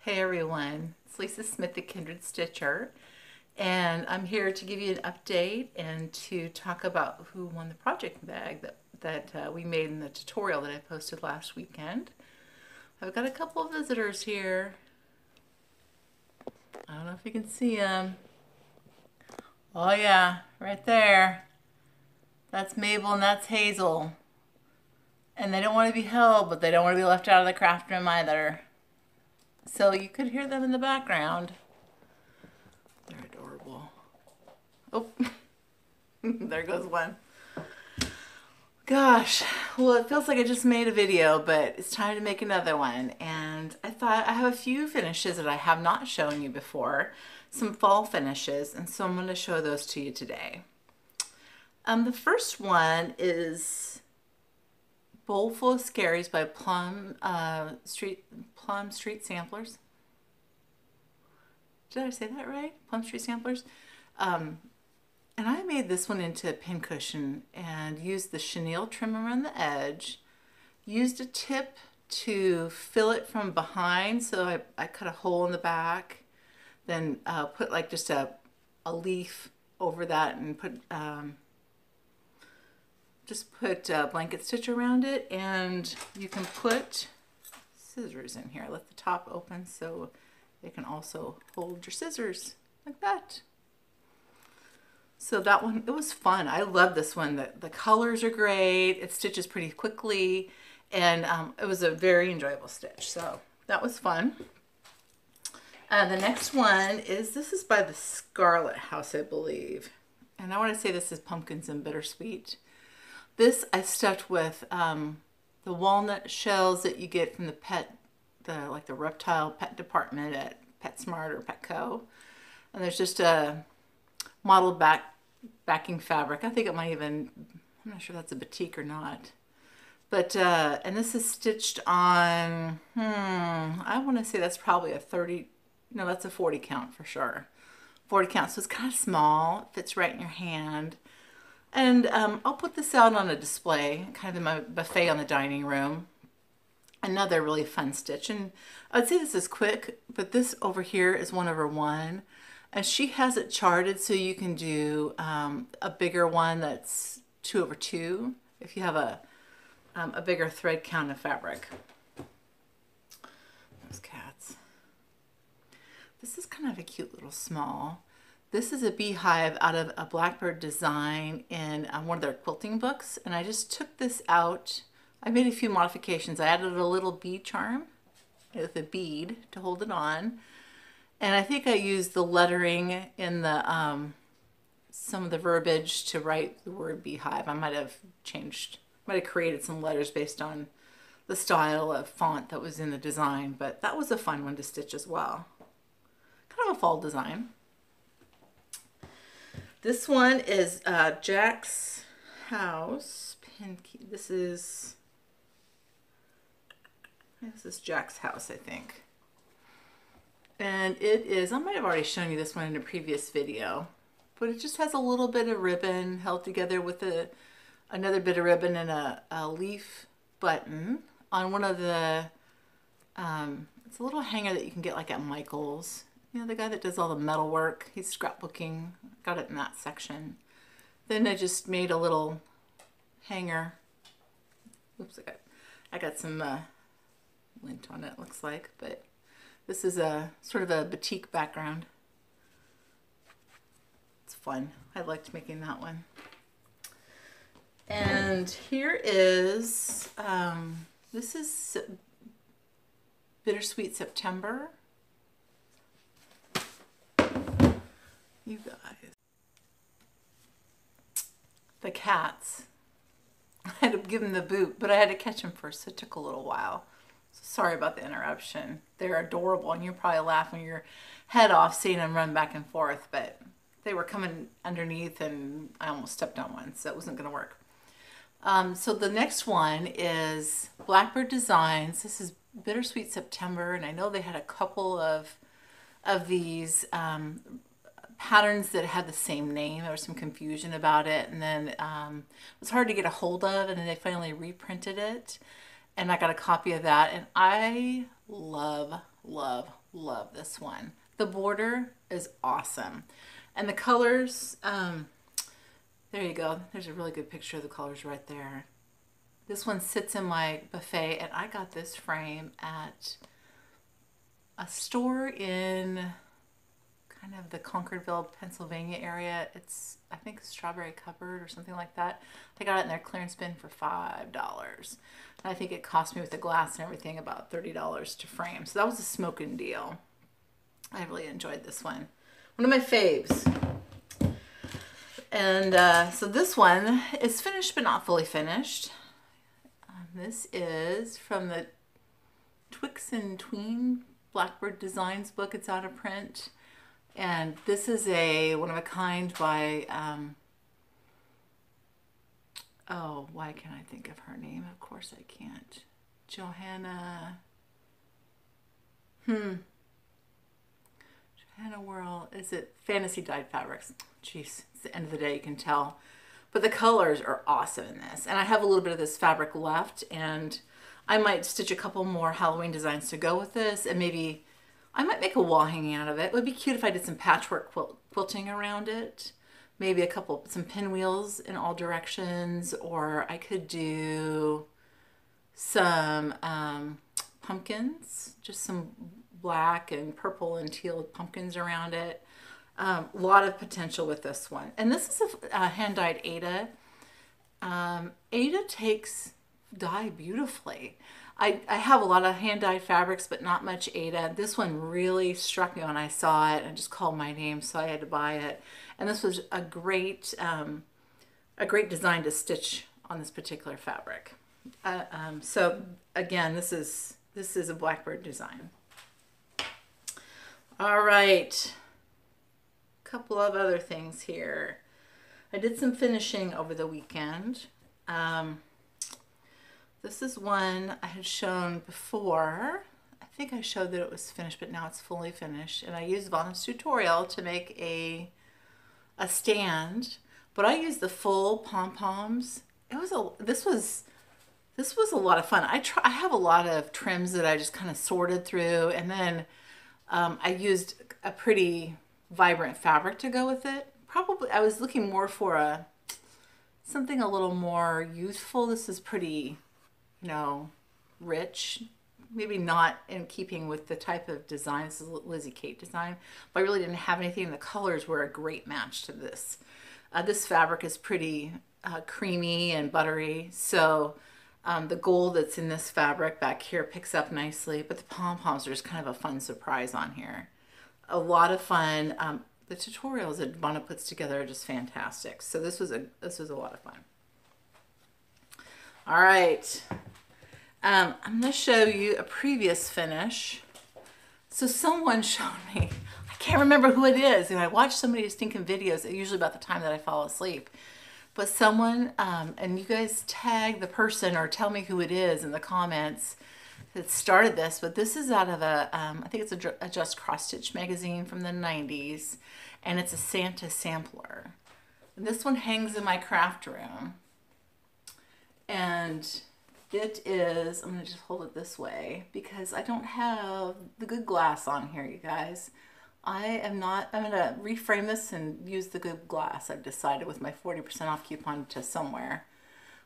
Hey everyone, it's Lisa Smith, the Kindred Stitcher, and I'm here to give you an update and to talk about who won the project bag that we made in the tutorial that I posted last weekend. I've got a couple of visitors here. I don't know if you can see them. Oh yeah, right there. That's Mabel and that's Hazel. And they don't want to be held, but they don't want to be left out of the craft room either. So you could hear them in the background. They're adorable. Oh, there goes one. Gosh, well, it feels like I just made a video, but it's time to make another one. And I thought I have a few finishes that I have not shown you before, some fall finishes, and so I'm going to show those to you today. The first one is Bowl Full of Scaries by Plum Street Samplers. Did I say that right? Plum Street Samplers. And I made this one into a pincushion and used the chenille trim around the edge. Used a tip to fill it from behind, so I cut a hole in the back. Then put like just a leaf over that and put just put blanket stitch around it, and you can put scissors in here. Let the top open so they can also hold your scissors like that. So that one, it was fun. I love this one. The colors are great. It stitches pretty quickly, and it was a very enjoyable stitch. So that was fun. The next one is, this is by the Scarlet House, I believe. And I want to say this is Pumpkins and Bittersweet. This I stuffed with the walnut shells that you get from like the reptile pet department at PetSmart or Petco. And there's just a modeled backing fabric. I think it might even, I'm not sure if that's a batik or not. But, and this is stitched on, I want to say that's probably a 30, no, that's a 40 count for sure. 40 count, so it's kind of small, fits right in your hand. And I'll put this out on a display, kind of in my buffet on the dining room. Another really fun stitch. And I'd say this is quick, but this over here is 1/1. And she has it charted so you can do a bigger one that's 2/2 if you have a bigger thread count of fabric. Those cats. This is kind of a cute little small. This is a beehive out of a Blackbird design in one of their quilting books, and I just took this out. I made a few modifications. I added a little bead charm with a bead to hold it on, and I think I used the lettering in the some of the verbiage to write the word beehive. I might have created some letters based on the style of font that was in the design, but that was a fun one to stitch as well. Kind of a fall design. This one is Jack's House. This is Jack's House, I think. And it is, I might have already shown you this one in a previous video, but it just has a little bit of ribbon held together with another bit of ribbon and a leaf button on one of the, it's a little hanger that you can get like at Michael's. You know, the guy that does all the metal work, he's scrapbooking, got it in that section. Then I just made a little hanger. Oops, I got some lint on it, looks like, but this is a sort of a batik background. It's fun. I liked making that one. And here is, this is Bittersweet September. You guys. The cats. I had to give them the boot, but I had to catch them first, so it took a little while. So sorry about the interruption. They're adorable, and you're probably laughing your head off seeing them run back and forth, but they were coming underneath, and I almost stepped on one, so it wasn't going to work. So the next one is Blackbird Designs. This is Bittersweet September, and I know they had a couple of these patterns that had the same name. There was some confusion about it, and then it was hard to get a hold of, and then they finally reprinted it. and I got a copy of that, and I love, love, love this one. The border is awesome. And the colors, there you go. There's a really good picture of the colors right there. This one sits in my buffet, and I got this frame at a store in kind of the Concordville, Pennsylvania area. It's, I think, Strawberry Cupboard or something like that. I got it in their clearance bin for $5. And I think it cost me with the glass and everything about $30 to frame. So that was a smoking deal. I really enjoyed this one. One of my faves. And so this one is finished but not fully finished. This is from the Twix and Tween Blackbird Designs book. It's out of print. And this is a one of a kind by, oh, why can't I think of her name? Of course I can't. Johanna Whirl. Is it Fantasy Dyed Fabrics? Jeez, it's the end of the day, you can tell. But the colors are awesome in this. And I have a little bit of this fabric left, and I might stitch a couple more Halloween designs to go with this, and maybe I might make a wall hanging out of it. It would be cute if I did some patchwork quilting around it. Maybe some pinwheels in all directions, or I could do some pumpkins, just some black and purple and teal pumpkins around it. A lot of potential with this one. And this is a hand-dyed Aida. Aida takes dye beautifully. I have a lot of hand-dyed fabrics, but not much Aida. This one really struck me when I saw it and just called my name, so I had to buy it. And this was a great design to stitch on this particular fabric. So again, this is a Blackbird design. All right. Couple of other things here. I did some finishing over the weekend. This is one I had shown before. I think I showed that it was finished, but now it's fully finished. And I used Vonna's tutorial to make a stand, but I used the full pom-poms. This was a lot of fun. I have a lot of trims that I just kind of sorted through, and then I used a pretty vibrant fabric to go with it. Probably I was looking more for something a little more youthful. This is pretty, you know, rich. Maybe not in keeping with the type of design. This is a Lizzie Kate design, but I really didn't have anything. The colors were a great match to this. This fabric is pretty creamy and buttery, so the gold that's in this fabric back here picks up nicely, but the pom-poms are just kind of a fun surprise on here. A lot of fun. The tutorials that Vonna puts together are just fantastic. So this was a lot of fun. All right. I'm going to show you a previous finish. So someone showed me, I can't remember who it is, and I watch somebody's stinking videos, usually about the time that I fall asleep. But someone, and you guys tag the person or tell me who it is in the comments that started this, but this is out of I think it's a Just Cross Stitch magazine from the 90s, and it's a Santa sampler. And this one hangs in my craft room, and it is, I'm going to just hold it this way because I don't have the good glass on here, you guys. I'm going to reframe this and use the good glass, I've decided, with my 40% off coupon to somewhere.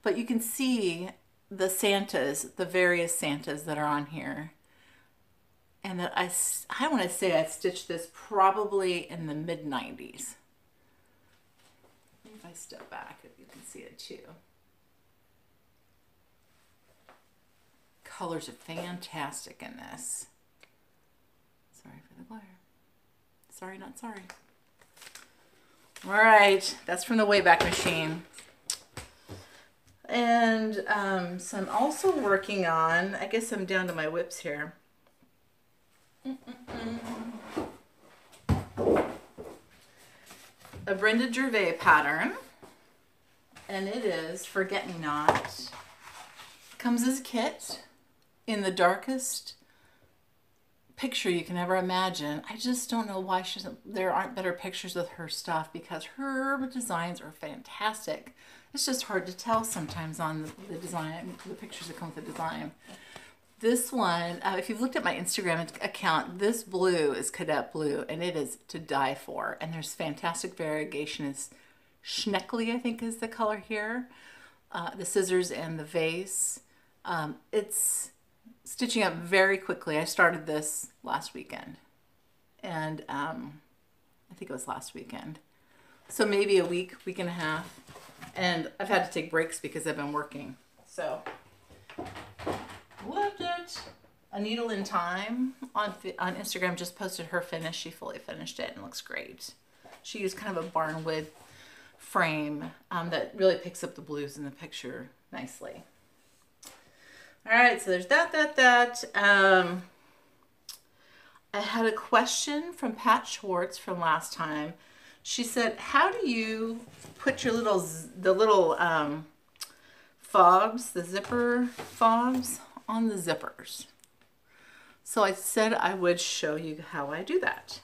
But you can see the Santas, the various Santas that are on here. And that I want to say I stitched this probably in the mid-90s. If I step back, if you can see it too. Colors are fantastic in this. Sorry for the glare. Sorry, not sorry. All right, that's from the Wayback Machine. And so I'm also working on, I guess I'm down to my whips here. A Brenda Gervais pattern. And it is Forget-Me-Not. Comes as a kit in the darkest picture you can ever imagine. I just don't know why there aren't better pictures of her stuff, because her designs are fantastic. It's just hard to tell sometimes on the design, the pictures that come with the design. This one, if you've looked at my Instagram account, this blue is Cadet Blue, and it is to die for. And there's fantastic variegation. It's Schneckly, I think is the color here. The scissors and the vase. It's stitching up very quickly. I started this last weekend. And I think it was last weekend. So maybe a week, week and a half. And I've had to take breaks because I've been working. So, loved it. A Needle in Time on Instagram just posted her finish. She fully finished it and looks great. She used kind of a barnwood frame that really picks up the blues in the picture nicely. All right, so there's that. I had a question from Pat Schwartz from last time. She said, how do you put your little fobs, the zipper fobs, on the zippers? So I said I would show you how I do that.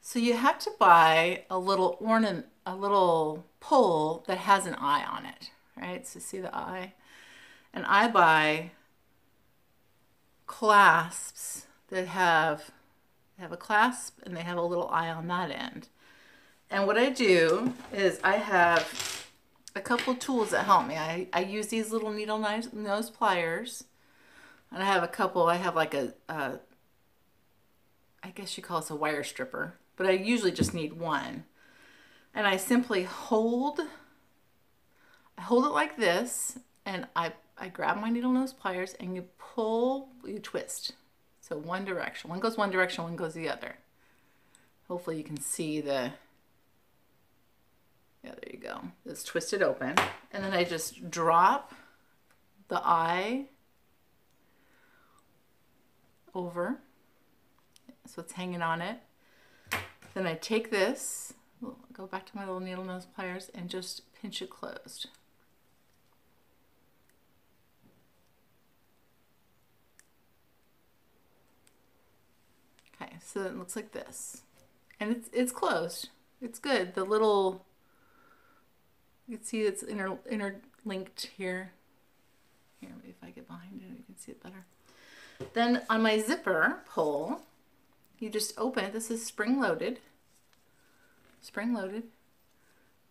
So you have to buy a little ornament, a little pole that has an eye on it, right? So see the eye? And I buy clasps that have a clasp and they have a little eye on that end. And what I do is I have a couple of tools that help me. I use these little needle nose pliers, and I have a couple. I have like I guess you call this a wire stripper, but I usually just need one. And I simply hold it like this, and I grab my needle nose pliers, and you pull, you twist. So one direction. One goes one direction, one goes the other. Hopefully you can see the, yeah, there you go. It's twisted open. And then I just drop the eye over. So it's hanging on it. Then I take this, go back to my little needle nose pliers, and just pinch it closed. Okay, so it looks like this. And it's closed. It's good. The little, you can see it's interlinked here. Here, maybe if I get behind it, you can see it better. Then on my zipper pull, you just open it. This is spring-loaded. Spring-loaded.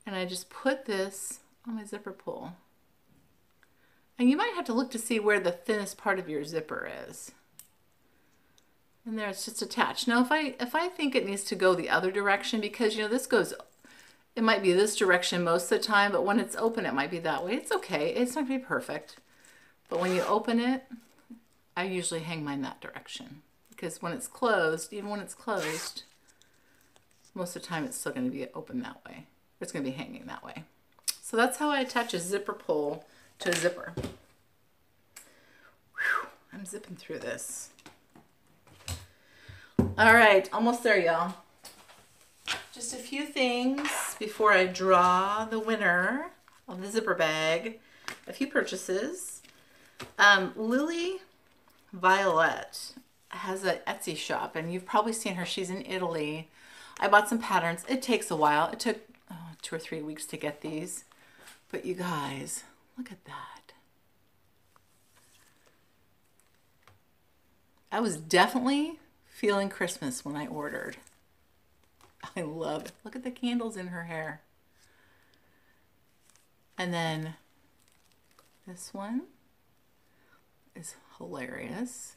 And I just put this on my zipper pull. And you might have to look to see where the thinnest part of your zipper is. And there it's just attached. Now if I think it needs to go the other direction, because you know this goes, it might be this direction most of the time, but when it's open it might be that way. It's okay. It's not going to be perfect. But when you open it, I usually hang mine that direction. Because when it's closed, even when it's closed, most of the time it's still going to be open that way. It's going to be hanging that way. So that's how I attach a zipper pull to a zipper. Whew, I'm zipping through this. All right, almost there, y'all. Just a few things before I draw the winner of the zipper bag. A few purchases. Lily Violet has an Etsy shop, and you've probably seen her. She's in Italy. I bought some patterns. It takes a while. It took 2 or 3 weeks to get these. But you guys, look at that. I was definitely feeling Christmas when I ordered. I love it. Look at the candles in her hair. And then this one is hilarious.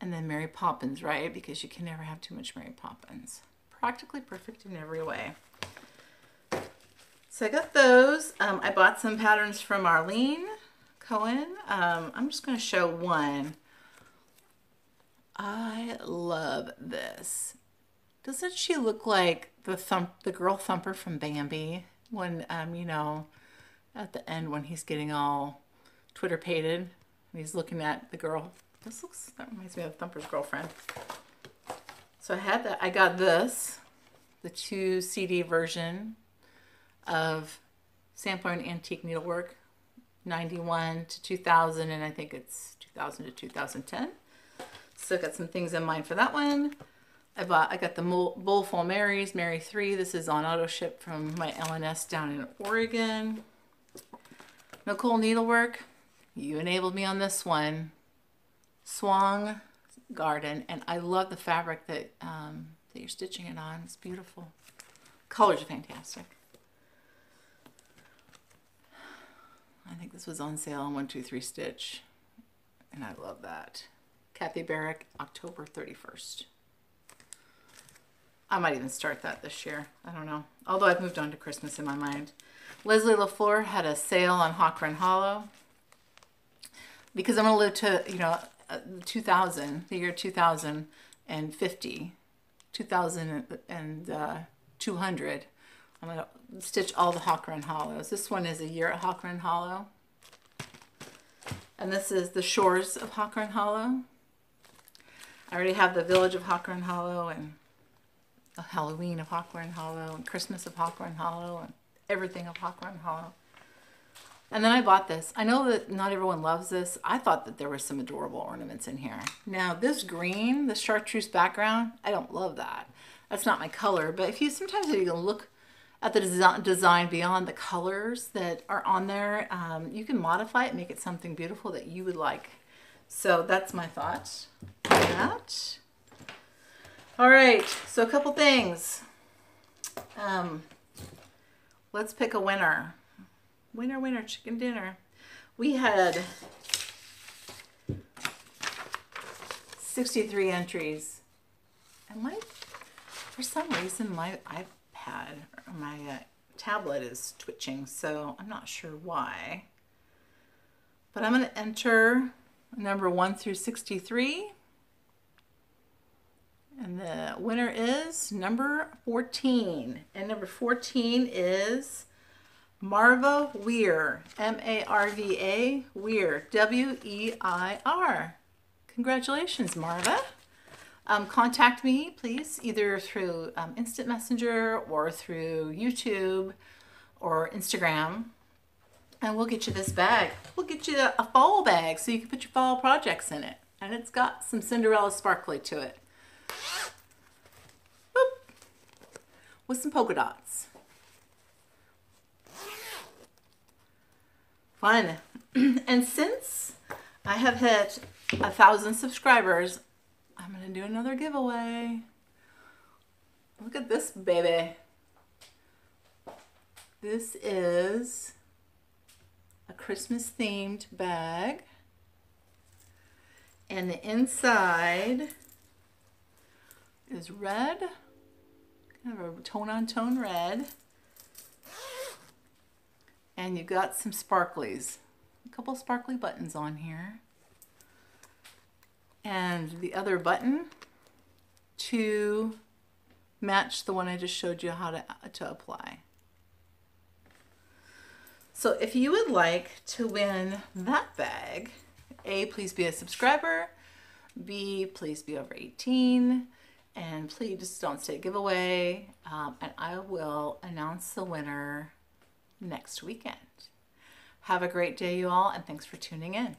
And then Mary Poppins, right? Because you can never have too much Mary Poppins. Practically perfect in every way. So I got those. I bought some patterns from Arlene Cohen. I'm just going to show one. I love this. Doesn't she look like the girl Thumper from Bambi? When, you know, at the end when he's getting all Twitter-pated and he's looking at the girl. That reminds me of Thumper's girlfriend. So I had that. I got this, the 2 CD version of Sampler and Antique Needlework, 91 to 2000, and I think it's 2000 to 2010. So I got some things in mind for that one. I got the Bowlful Marys, Mary 3. This is on auto ship from my LNS down in Oregon. Nicole Needlework, you enabled me on this one. Swang Garden, and I love the fabric that that you're stitching it on. It's beautiful. Colors are fantastic. I think this was on sale on 123 Stitch, and I love that. Kathy Barrick, October 31st. I might even start that this year. I don't know. Although I've moved on to Christmas in my mind. Leslie LaFleur had a sale on Hawk Run Hollow. Because I'm going to live to, you know, 2000, the year 2050, 2200. I'm going to stitch all the Hawk Run Hollows. This one is a year at Hawk Run Hollow. And this is the shores of Hawk Run Hollow. I already have the village of Hawk Run Hollow and the Halloween of Hawk Run Hollow and Christmas of Hawk Run Hollow and everything of Hawk Run Hollow. And then I bought this. I know that not everyone loves this. I thought that there were some adorable ornaments in here. Now this green, the chartreuse background, I don't love that. That's not my color. But if you sometimes you can look at the design beyond the colors that are on there, you can modify it, make it something beautiful that you would like. So that's my thought on that. All right, so a couple things. Let's pick a winner. Winner, winner, chicken dinner. We had 63 entries. And for some reason, my iPad, or my tablet is twitching, so I'm not sure why. But I'm going to enter number 1 through 63. And the winner is number 14. And number 14 is Marva Weir, M-A-R-V-A, Weir, W-E-I-R. Congratulations, Marva. Contact me, please, either through Instant Messenger or through YouTube or Instagram, and we'll get you this bag. We'll get you a fall bag so you can put your fall projects in it. And it's got some Cinderella sparkly to it. Boop. With some polka dots. Fun. And since I have hit 1,000 subscribers, I'm going to do another giveaway. Look at this baby. This is a Christmas themed bag. And the inside is red, kind of a tone-on-tone red. And you've got some sparklies, a couple sparkly buttons on here. And the other button to match the one I just showed you how to apply. So if you would like to win that bag, A, please be a subscriber, B, please be over 18, and please don't say giveaway, and I will announce the winner next weekend. Have a great day, you all, and thanks for tuning in.